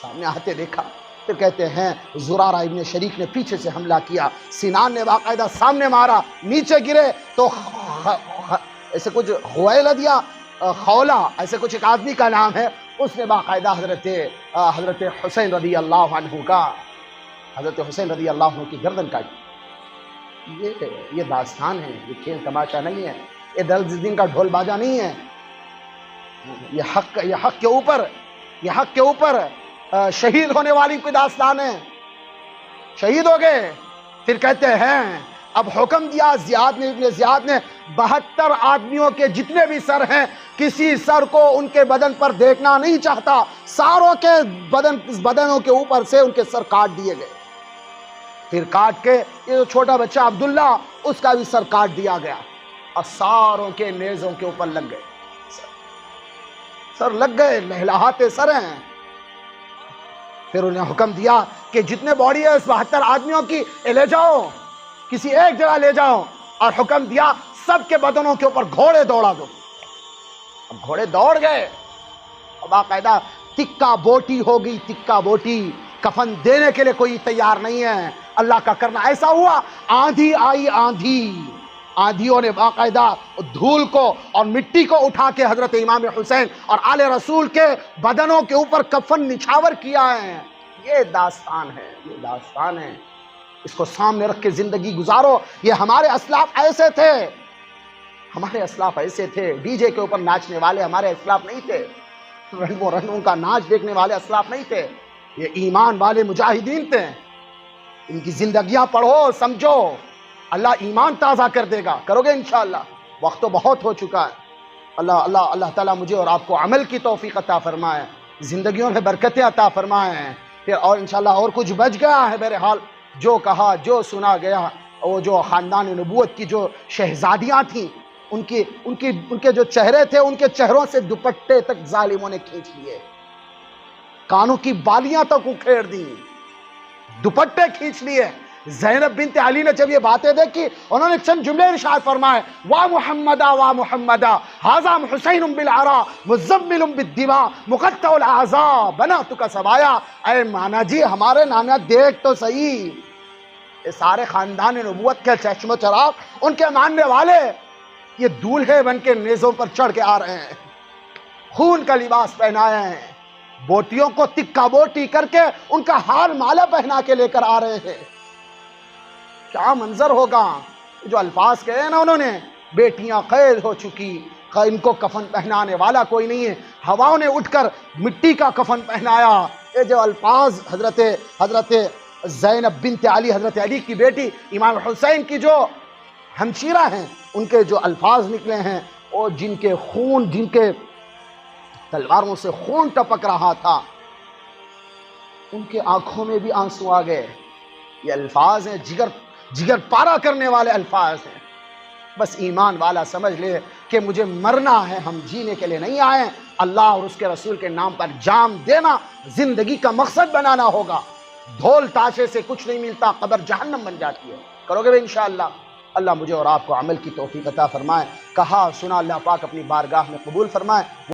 سامنے آتے دیکھا، پھر کہتے ہیں زرارہ ابن شریک نے پیچھے سے حملہ کیا، سنان نے باقاعدہ سامنے مارا، نیچے گرے تو ایسے کچھ خویلد یا خولا، ایسے کچھ ایک آدمی کا نام ہے، اس نے باقاعدہ حضرت حسین رضی اللہ عنہ کی گردن کاٹی۔ یہ داستان ہے، یہ کھیل تماشا نہیں ہے، یہ دل دن کا ڈھول باجا نہیں ہے. یہ حق کے اوپر شہید ہونے والی کوئی داستان ہے. شہید ہو گئے، پھر کہتے ہیں اب حکم دیا ابن زیاد نے 72 آدمیوں کے جتنے بھی سر ہیں کسی سر کو ان کے بدن پر دیکھنا نہیں چاہتا، ساروں کے بدنوں کے اوپر سے ان کے سر کاٹ دیے گئے. پھر کاٹ کے یہ جو چھوٹا بچہ عبداللہ اس کا بھی سر کاٹ دیا گیا اور ساروں کے نیزوں کے اوپر لگ گئے. سر لگ گئے، لہلاتے سر ہیں. پھر انہیں حکم دیا کہ جتنے باڈی ہے اس 72 آدمیوں کی لے جاؤ، کسی ایک جگہ لے جاؤ، اور حکم دیا سب کے بدنوں کے اوپر گھوڑے دوڑا دو. اب گھوڑے دوڑ گئے، باقاعدہ تکا بوٹی ہو گئی، تکا بوٹی. کفن دینے کے لیے کوئی تیار نہیں ہے. اللہ کا کرنا ایسا ہوا، آندھی آئی، آندھیوں نے باقاعدہ دھول کو اور مٹی کو اٹھا کے حضرت امام حسین اور آل رسول کے بدنوں کے اوپر کفن نچھاور کیا ہے. یہ داستان ہے. اس کو سامنے رکھ کے زندگی گزارو. یہ ہمارے اسلاف ایسے تھے. ڈی جے کے اوپر ناچنے والے ہمارے اسلاف نہیں تھے، رنگوں کا ناچ دیکھنے والے اسلاف نہیں تھے. یہ ایمان والے مجاہدین تھے. ان کی زندگیاں پڑھو، سمجھو، اللہ ایمان تازہ کر دے گا. کرو گے انشاءاللہ. وقت تو بہت ہو چکا ہے. اللہ تعالیٰ مجھے اور آپ کو عمل کی توفیق عطا فرمائے، زندگیوں میں برکتیں عطا فرمائے. پھر اور انشاءاللہ اور کچھ بچ گیا ہے. بہرحال جو کہا، جو سنا گیا، وہ جو خاندان نبوت کی جو شہزادیاں تھیں، ان کے جو چہرے تھے، ان کے چہروں سے دوپٹے تک ظالموں نے کھینچ لیے، کانوں کی بالیاں تک اکھیڑ دی، دوپٹے کھینچ لیے. زینب بنت علی نے جب یہ باتیں دیکھی، انہوں نے چند جملے ارشاد فرمائے، وا محمدا ھذا حسین بالعرا مزمل بالدماء مقطع الاعضاء بناتک سبایا. اے مانا جی، ہمارے نانا دیکھ تو صحیح، یہ سارے خاندان نبوت کے چشم و چراغ، ان کے ماننے والے، یہ دولہے بن کے نیزوں پر چڑھ کے آ رہے ہیں، خون کا لباس پہنائے ہیں، بوٹیوں کو تکا بوٹی کر کے ان کا ہار مالا پہنا کے لے کر آ رہے ہیں. کیا منظر ہوگا. جو الفاظ کہے نا انہوں نے، بیٹیاں قید ہو چکی، ان کو کفن پہنانے والا کوئی نہیں ہے، ہواؤں نے اٹھ کر مٹی کا کفن پہنایا. یہ جو الفاظ حضرت زینب بنت علی، حضرت علی کی بیٹی، امام حسین کی جو ہمشیرہ ہیں، ان کے جو الفاظ نکلے ہیں، اور جن کے تلواروں سے خون ٹپک رہا تھا، ان کے آنکھوں میں بھی آنسو آ گئے. یہ الفاظ ہیں، جگر پارا کرنے والے الفاظ ہیں. بس ایمان والا سمجھ لے کہ مجھے مرنا ہے، ہم جینے کے لیے نہیں آئے. اللہ اور اس کے رسول کے نام پر جام دینا زندگی کا مقصد بنانا ہوگا. ڈھول تاشے سے کچھ نہیں ملتا، قبر جہنم بن جاتی ہے. کرو گے انشاءاللہ. اللہ مجھے اور آپ کو عمل کی توفیق عطا فرمائے. کہا سنا اللہ پاک اپنی بارگاہ میں قبول فرمائے.